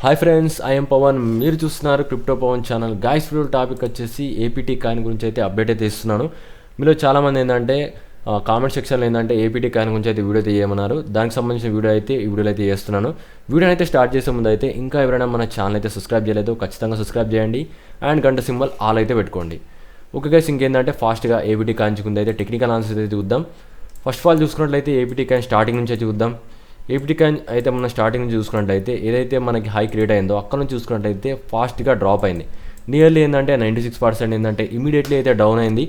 Hi friends, I'm Pavan. మీరు చూస్తున్నారు crypto Pavan channel. Guys, video topic వచ్చేసి ఏపీటీ కాయిన్ గురించి అయితే అప్డేట్ అయితే ఇస్తున్నాను. మీలో చాలామంది ఏంటంటే కామెంట్ సెక్షన్లో ఏంటంటే ఏపీటీ కాయిన్ గురించి అయితే వీడియో అయితే చేయమన్నారు. దానికి సంబంధించిన వీడియో అయితే ఈ వీడియోలో అయితే చేస్తున్నాను. వీడియోని అయితే స్టార్ట్ చేసే ముందు అయితే ఇంకా ఎవరైనా మన ఛానల్ అయితే సబ్స్క్రైబ్ చేయలేదు, ఖచ్చితంగా సబ్స్క్రైబ్ చేయండి అండ్ గంట సింబల్ ఆల్ అయితే పెట్టుకోండి. ఓకే గైస్, ఇంకేంటంటే ఫాస్ట్గా ఏపీటీ కాయిన్ గురించి అయితే టెక్నికల్ ఆన్సర్స్ అయితే చూద్దాం. ఫస్ట్ ఆఫ్ ఆల్ చూసుకున్నట్లయితే ఏపీటీ కాయిన్ స్టార్టింగ్ నుంచి అయితే చూద్దాం. ఏపీటీ కాయిన్ అయితే మనం స్టార్టింగ్ నుంచి చూసుకున్నట్లయితే ఏదైతే మనకి హై క్రియేట్ అయిందో అక్కడ నుంచి చూసుకున్నట్లయితే ఫాస్ట్గా డ్రాప్ అయింది. నియర్లీ ఏంటంటే 96% ఏంటంటే ఇమీడియట్లీ అయితే డౌన్ అయింది.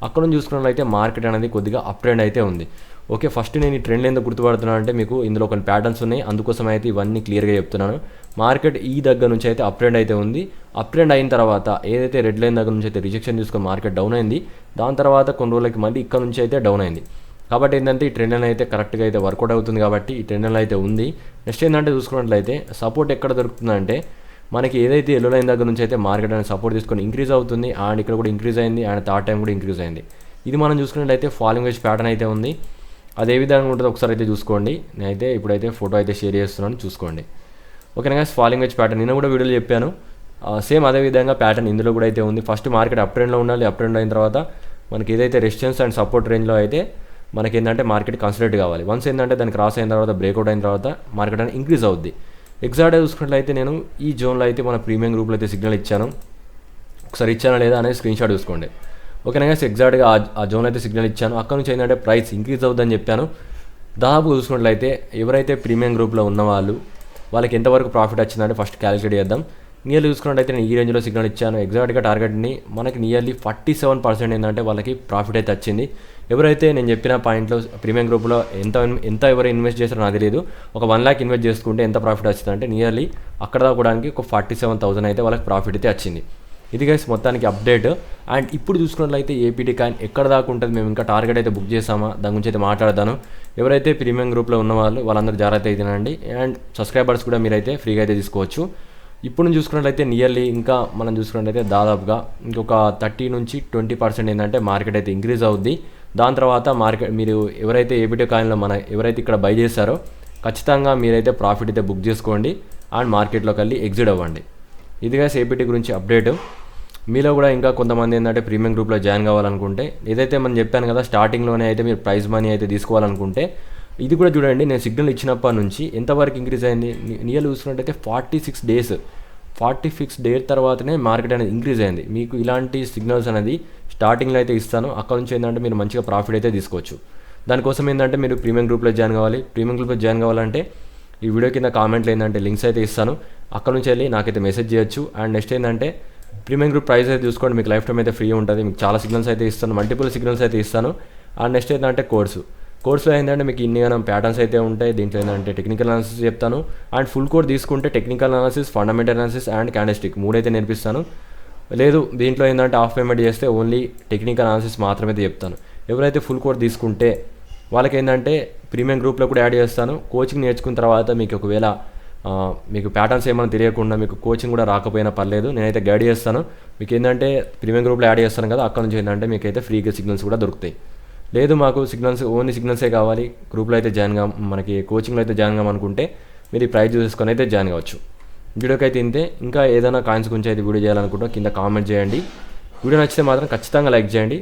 అక్కడ నుంచి చూసుకున్నట్లయితే మార్కెట్ అనేది కొద్దిగా అప్ ట్రెండ్ అయితే ఉంది. ఓకే, ఫస్ట్ నేను ఈ ట్రెండ్ ఎందుకు గుర్తుపడుతున్నాను అంటే మీకు ఇందులో కొన్ని ప్యాటర్న్స్ ఉన్నాయి, అందుకోసం అయితే ఇవన్నీ క్లియర్గా చెప్తున్నాను. మార్కెట్ ఈ దగ్గర నుంచి అయితే అప్ ట్రెండ్ అయితే ఉంది. అప్ ట్రెండ్ అయిన తర్వాత ఏదైతే రెడ్ లైన్ దగ్గర నుంచి అయితే రిజెక్షన్ తీసుకొని మార్కెట్ డౌన్ అయింది. దాని తర్వాత కొన్ని రోజులకి మళ్ళీ ఇక్కడ నుంచి అయితే డౌన్ అయింది. కాబట్టి ఏంటంటే ఈ ట్రెండ్ అయితే కరెక్ట్గా అయితే వర్కౌట్ అవుతుంది. కాబట్టి ఈ ట్రెండ్ అయితే ఉంది. నెక్స్ట్ ఏంటంటే చూసుకున్నట్లయితే సపోర్ట్ ఎక్కడ దొరుకుతుందంటే మనకి ఏదైతే ఎల్లో లైన్ దగ్గర నుంచి అయితే మార్కెట్ అనేది సపోర్ట్ తీసుకొని ఇంక్రీజ్ అవుతుంది అండ్ ఇక్కడ కూడా ఇంక్రీజ్ అయింది అండ్ థర్డ్ టైం కూడా ఇంక్రీజ్ అయింది. ఇది మనం చూసుకున్నట్లయితే ఫాలింగ్ వేజ్ ప్యాటర్న్ అయితే ఉంది. అదే విధంగా ఉంటుందో ఒకసారి అయితే చూసుకోండి. నేనైతే ఇప్పుడైతే ఫోటో అయితే షేర్ చేస్తున్నాను, చూసుకోండి. ఓకేనా, ఫాలింగ్ వేజ్ ప్యాటర్న్ నేను కూడా వీడియోలో చెప్పాను. సేమ్ అదే విధంగా ప్యాటర్న్ ఇందులో కూడా అయితే ఉంది. ఫస్ట్ మార్కెట్ అప్ ట్రెండ్లో ఉండాలి. అప్ ట్రెండ్ అయిన తర్వాత మనకి ఏదైతే రెసిస్టెన్స్ అండ్ సపోర్ట్ రేంజ్లో అయితే మనకి ఏంటంటే మార్కెట్ కన్సిడరేట్ కావాలి. వన్స్ ఏంటంటే దానికి క్రాస్ అయిన తర్వాత బ్రేక్అవుట్ అయిన తర్వాత మార్కెట్ అనేది ఇంక్రీజ్ అవుద్ది. ఎగ్జాక్ట్గా చూసుకున్నట్లయితే నేను ఈ జోన్లో అయితే మన ప్రీమియం గ్రూప్లో అయితే సిగ్నల్ ఇచ్చాను. ఒకసారి ఇచ్చానా లేదా అనేది స్క్రీన్ షాట్ చూసుకోండి. ఓకేనా గైస్, ఎగ్జాక్ట్గా ఆ జోన్లో అయితే సిగ్నల్ ఇచ్చాను. అక్కడ నుంచి ఏంటంటే ప్రైస్ ఇంక్రీజ్ అవుతుందని చెప్పాను. దాదాపు చూసుకున్నట్లయితే ఎవరైతే ప్రీమియం గ్రూప్లో ఉన్నవాళ్ళు వాళ్ళకి ఎంతవరకు ప్రాఫిట్ వచ్చిందంటే ఫస్ట్ క్యాలిక్యులేట్ చేద్దాం. నియర్లీ చూసుకున్నట్టయితే నేను ఈ రేంజ్లో సిగ్నల్ ఇచ్చాను. ఎగ్జాక్ట్గా టార్గెట్ని మనకి నియర్లీ 47% ఏంటంటే వాళ్ళకి ప్రాఫిట్ అయితే వచ్చింది. ఎవరైతే నేను చెప్పిన పాయింట్లో ప్రీమియం గ్రూప్లో ఎంత ఎవరు ఇన్వెస్ట్ చేస్తారో నాకు తెలియదు. ఒక 1 lakh ఇన్వెస్ట్ చేసుకుంటే ఎంత ప్రాఫిట్ వచ్చిందంటే నియర్లీ అక్కడ దాకోవడానికి ఒక 47,000 అయితే వాళ్ళకి ప్రాఫిట్ అయితే వచ్చింది. ఇది గైస్ మొత్తానికి అప్డేట్. అండ్ ఇప్పుడు చూసుకున్నట్లయితే ఏపీటీ కాయిన్ ఎక్కడ దాకా ఉంటుంది, మేము ఇంకా టార్గెట్ అయితే బుక్ చేసామా దాని గురించి అయితే మాట్లాడతాను. ఎవరైతే ప్రీమియం గ్రూప్లో ఉన్న వాళ్ళందరూ జాగ్రత్త అయితేనండి అండ్ సబ్స్క్రైబర్స్ కూడా మీరైతే ఫ్రీగా అయితే తీసుకోవచ్చు. ఇప్పుడు చూసుకున్నట్లయితే నియర్లీ ఇంకా మనం చూసుకున్నట్లయితే దాదాపుగా ఇంకొక 30 నుంచి 20% ఏంటంటే మార్కెట్ అయితే ఇంక్రీజ్ అవుద్ది. దాని తర్వాత మార్కెట్ మీరు ఎవరైతే ఏపీటీ కాయిన్లో ఎవరైతే ఇక్కడ బై చేశారో ఖచ్చితంగా మీరైతే ప్రాఫిట్ అయితే బుక్ చేసుకోండి అండ్ మార్కెట్లోకి వెళ్ళి ఎగ్జిట్ అవ్వండి. ఇదిగా ఏపీటీ గురించి అప్డేట్. మీలో కూడా ఇంకా కొంతమంది ఏంటంటే ప్రీమియం గ్రూప్లో జాయిన్ కావాలనుకుంటే ఏదైతే మనం చెప్పాను కదా స్టార్టింగ్లోనే అయితే మీరు ప్రైజ్ మనీ అయితే తీసుకోవాలనుకుంటే ఇది కూడా చూడండి. నేను సిగ్నల్ ఇచ్చినప్పటి నుంచి ఎంతవరకు ఇంక్రీజ్ అయింది నియర్లీ చూసుకున్నట్టయితే 46 డేస్ తర్వాతనే మార్కెట్ అనేది ఇంక్రీజ్ అయింది. మీకు ఇలాంటి సిగ్నల్స్ అనేది స్టార్టింగ్లో అయితే ఇస్తాను. అక్కడ నుంచి ఏంటంటే మీరు మంచిగా ప్రాఫిట్ అయితే తీసుకోవచ్చు. దానికోసం ఏంటంటే మీరు ప్రీమియం గ్రూప్లో జాయిన్ కావాలి. ప్రీమియం గ్రూప్లో జాయిన్ కావాలంటే ఈ వీడియో కింద కామెంట్లో ఏంటంటే లింక్స్ అయితే ఇస్తాను. అక్కడ నుంచి వెళ్ళి నాకైతే మెసేజ్ చేయొచ్చు. అండ్ నెక్స్ట్ ఏంటంటే ప్రీమియం గ్రూప్ ప్రైస్ అయితే చూసుకోండి. మీకు లైఫ్ టైం అయితే ఫ్రీ ఉంటుంది. మీకు చాలా సిగ్నల్స్ అయితే ఇస్తాను, మల్టిపుల్ సిగ్నల్స్ అయితే ఇస్తాను. అండ్ నెక్స్ట్ ఏంటంటే కోర్సులో ఏంటంటే మీకు ఇన్ని ప్యాటర్న్స్ అయితే ఉంటాయి. దీంట్లో ఏంటంటే టెక్నికల్ అనాలిసిస్ చెప్తాను అండ్ ఫుల్ కోర్స్ తీసుకుంటే technical analysis, fundamental analysis and candlestick 3 అయితే నేర్పిస్తాను. లేదు దీంట్లో ఏంటంటే హాఫ్ పేమెంట్ చేస్తే ఓన్లీ టెక్నికల్ అనాలిసిస్ మాత్రమే చెప్తాను. ఎవరైతే ఫుల్ కోర్స్ తీసుకుంటే వాళ్ళకి ఏంటంటే ప్రీమియం గ్రూప్లో కూడా యాడ్ చేస్తాను. కోచింగ్ నేర్చుకున్న తర్వాత మీకు ఒకవేళ మీకు ప్యాటర్న్స్ ఏమైనా తెలియకుండా మీకు కోచింగ్ కూడా రాకపోయినా పర్లేదు, నేనైతే గైడ్ చేస్తాను. మీకు ఏంటంటే ప్రీమియం గ్రూప్లో యాడ్ చేస్తాను కదా, అక్కడ నుంచి ఏంటంటే మీకు అయితే ఫ్రీగా సిగ్నల్స్ కూడా దొరుకుతాయి. లేదు మాకు ఓన్లీ సిగ్నల్సే కావాలి, గ్రూప్లో అయితే మనకి కోచింగ్లో అయితే జాయిన్ కావాలనుకుంటే మీరు ఈ ప్రైస్ చూసుకొని అయితే జాయిన్ కావచ్చు. వీడియోకి అయితే ఇంతే. ఇంకా ఏదైనా కాయిన్స్ గురించి అయితే వీడియో చేయాలనుకుంటే కింద కామెంట్ చేయండి. వీడియో నచ్చితే మాత్రం ఖచ్చితంగా లైక్ చేయండి.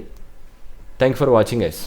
Thank for watching guys.